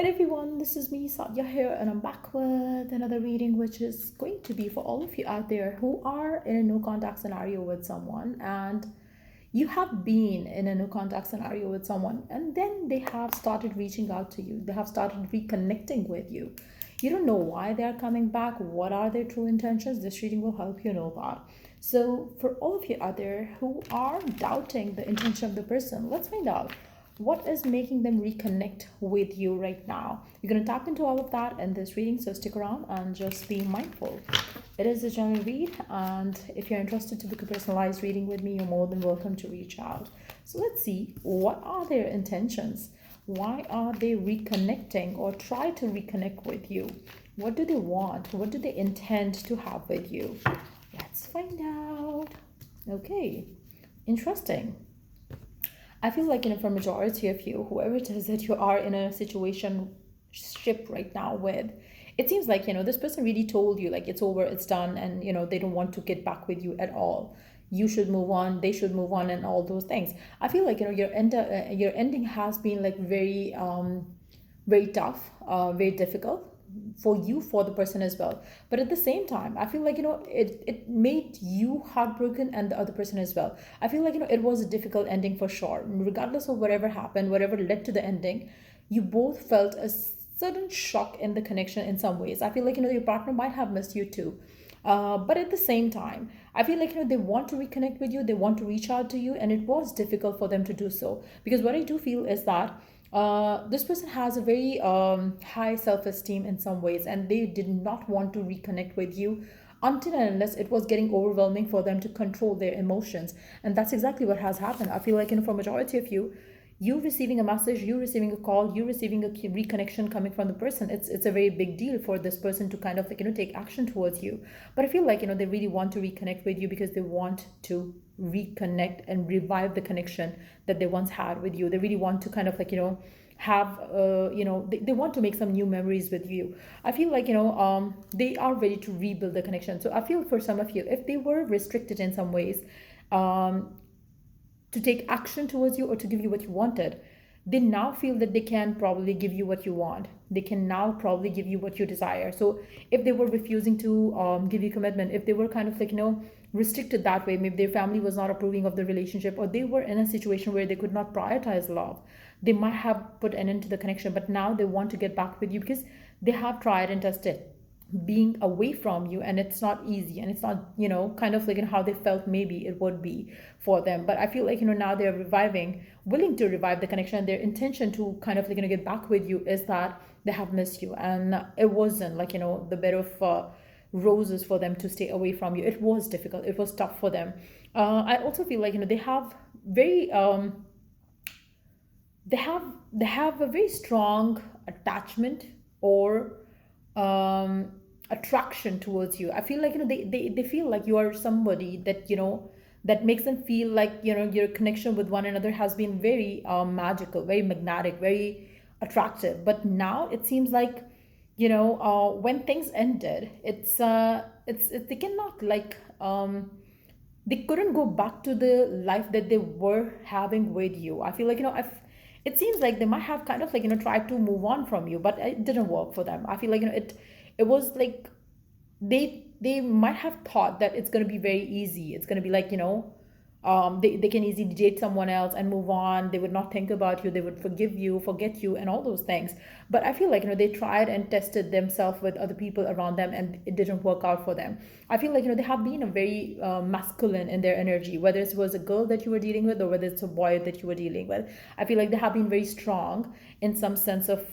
Hey everyone, this is me, Sadia here, and I'm back with another reading, which is going to be for all of you out there who are in a no contact scenario with someone, and you have been in a no contact scenario with someone, and then they have started reaching out to you, they have started reconnecting with you. You don't know why they are coming back, what are their true intentions. This reading will help you know that. So, for all of you out there who are doubting the intention of the person, let's find out what is making them reconnect with you right now. You're going to tap into all of that in this reading, so stick around and just be mindful. It is a general read, and if you're interested to book a personalized reading with me, you're more than welcome to reach out. So let's see, what are their intentions? Why are they reconnecting or try to reconnect with you? What do they want? What do they intend to have with you? Let's find out. Okay, interesting. I feel like, for majority of you, whoever it is that you are in a situation ship right now with, it seems like, this person really told you like it's over, it's done, and they don't want to get back with you at all. You should move on, they should move on, and all those things. I feel like, your ending has been like very tough, very difficult for you, for the person as well. But at the same time, I feel like, it made you heartbroken and the other person as well. I feel like, it was a difficult ending for sure. Regardless of whatever happened, whatever led to the ending, you both felt a sudden shock in the connection in some ways. I feel like, your partner might have missed you too. But at the same time, I feel like, they want to reconnect with you, they want to reach out to you, and it was difficult for them to do so. Because what I do feel is that this person has a very high self-esteem in some ways, and they did not want to reconnect with you until and unless it was getting overwhelming for them to control their emotions. And that's exactly what has happened. I feel like, for majority of you receiving a message, you receiving a call, you receiving a reconnection coming from the person, it's a very big deal for this person to kind of like, take action towards you. But I feel like, they really want to reconnect with you because they want to reconnect and revive the connection that they once had with you. They really want to kind of like, have they want to make some new memories with you. I feel like, they are ready to rebuild the connection. So I feel for some of you, if they were restricted in some ways, um to take action towards you or to give you what you wanted, they now feel that they can probably give you what you want. They can now probably give you what you desire. So if they were refusing to give you commitment, if they were kind of like, restricted that way, maybe their family was not approving of the relationship, or they were in a situation where they could not prioritize love, they might have put an end to the connection. But now they want to get back with you because they have tried and tested being away from you, and it's not easy, and it's not, kind of like in how they felt maybe it would be for them. But I feel like, now they're reviving, willing to revive the connection. Their intention to kind of like, get back with you is that they have missed you, and it wasn't like, the bed of roses for them to stay away from you. It was difficult, it was tough for them. I also feel like, they have very they have a very strong attachment or um attraction towards you. I feel like, they feel like you are somebody that, that makes them feel like, your connection with one another has been very magical, very magnetic, very attractive. But now it seems like, when things ended, they cannot like they couldn't go back to the life that they were having with you. I feel like, it seems like they might have kind of like, tried to move on from you, but it didn't work for them. I feel like, it was like they might have thought that it's going to be very easy. It's going to be like, they can easily date someone else and move on. They would not think about you, they would forgive you, forget you, and all those things. But I feel like, they tried and tested themselves with other people around them, and it didn't work out for them. I feel like, they have been a very masculine in their energy, whether it was a girl that you were dealing with or whether it's a boy that you were dealing with. I feel like they have been very strong in some sense of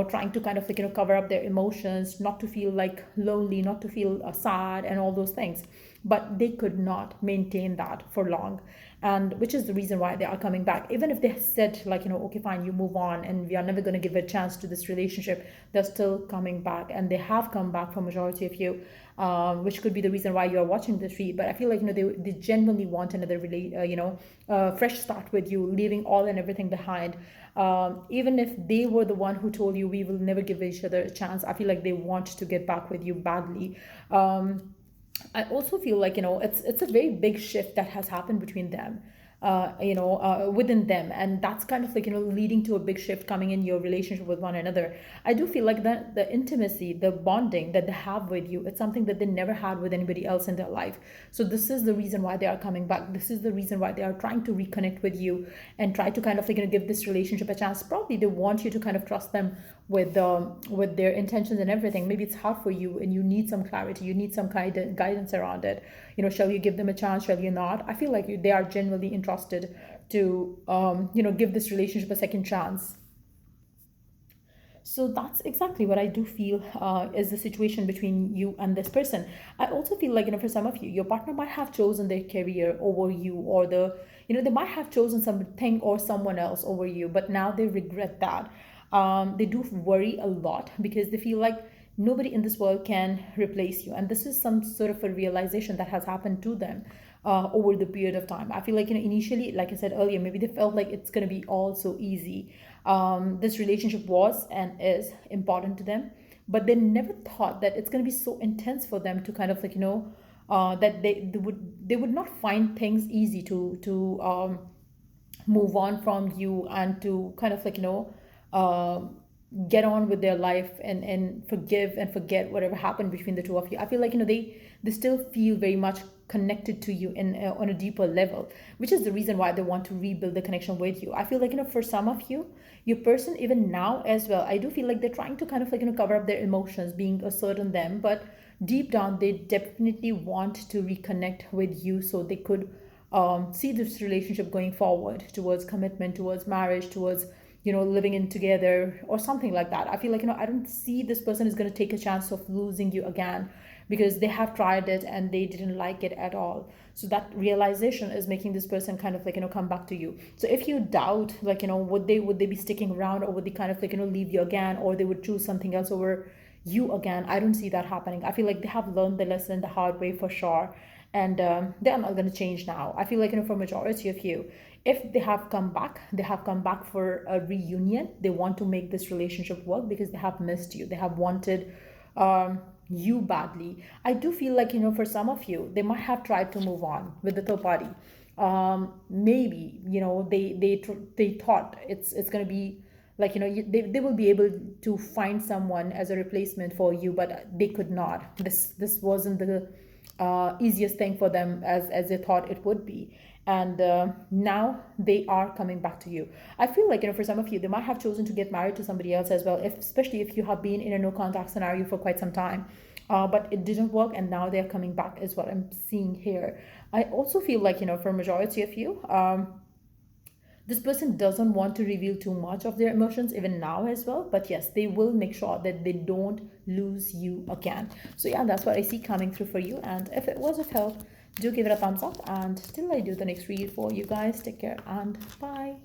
trying to kind of like, cover up their emotions, not to feel like lonely, not to feel sad, and all those things. But they could not maintain that for long, and which is the reason why they are coming back. Even if they said like, okay, fine, you move on, and we are never going to give a chance to this relationship, they're still coming back, and they have come back for majority of you, which could be the reason why you are watching this read. But I feel like, they genuinely want another fresh start with you, leaving all and everything behind. Even if they were the one who told you we will never give each other a chance, I feel like they want to get back with you badly. I also feel like, it's a very big shift that has happened between them. within them, and that's kind of like leading to a big shift coming in your relationship with one another. I do feel like the intimacy, the bonding that they have with you, it's something that they never had with anybody else in their life. So this is the reason why they are coming back. This is the reason why they are trying to reconnect with you and try to kind of like give this relationship a chance. Probably they want you to kind of trust them with their intentions and everything. Maybe it's hard for you and you need some clarity, you need some kind of guidance around it. Shall you give them a chance, shall you not? I feel like they are genuinely interested to give this relationship a second chance. So that's exactly what I do feel is the situation between you and this person. I also feel like, for some of you, your partner might have chosen their career over you, or they might have chosen something or someone else over you, but now they regret that. They do worry a lot because they feel like nobody in this world can replace you. And this is some sort of a realization that has happened to them over the period of time. I feel like, initially, like I said earlier, maybe they felt like it's going to be all so easy. This relationship was and is important to them, but they never thought that it's going to be so intense for them to kind of like, that they would not find things easy to move on from you and to kind of like uh, get on with their life and forgive and forget whatever happened between the two of you. I feel like they still feel very much connected to you in on a deeper level, which is the reason why they want to rebuild the connection with you. I feel like, for some of you, your person, even now as well, I do feel like they're trying to kind of like cover up their emotions, being asserting them, but deep down they definitely want to reconnect with you so they could see this relationship going forward towards commitment, towards marriage, towards living in together or something like that. I feel like, I don't see this person is going to take a chance of losing you again, because they have tried it and they didn't like it at all. So that realization is making this person kind of like come back to you. So if you doubt, like, would they be sticking around, or would they kind of like leave you again, or they would choose something else over you again, I don't see that happening. I feel like they have learned the lesson the hard way for sure, and they are not going to change now. I feel like, for majority of you, if they have come back for a reunion. They want to make this relationship work because they have missed you, they have wanted you badly. I do feel like, for some of you, they might have tried to move on with the third party. Maybe, they thought it's going to be like, they will be able to find someone as a replacement for you, but they could not. This wasn't the easiest thing for them as they thought it would be. And now they are coming back to you. I feel like, for some of you, they might have chosen to get married to somebody else as well, especially if you have been in a no contact scenario for quite some time, but it didn't work, and now they're coming back is what I'm seeing here. I also feel like, for a majority of you, this person doesn't want to reveal too much of their emotions even now as well, but yes, they will make sure that they don't lose you again. So yeah, that's what I see coming through for you. And if it was of help, do give it a thumbs up, and till I do the next read for you guys, take care and bye.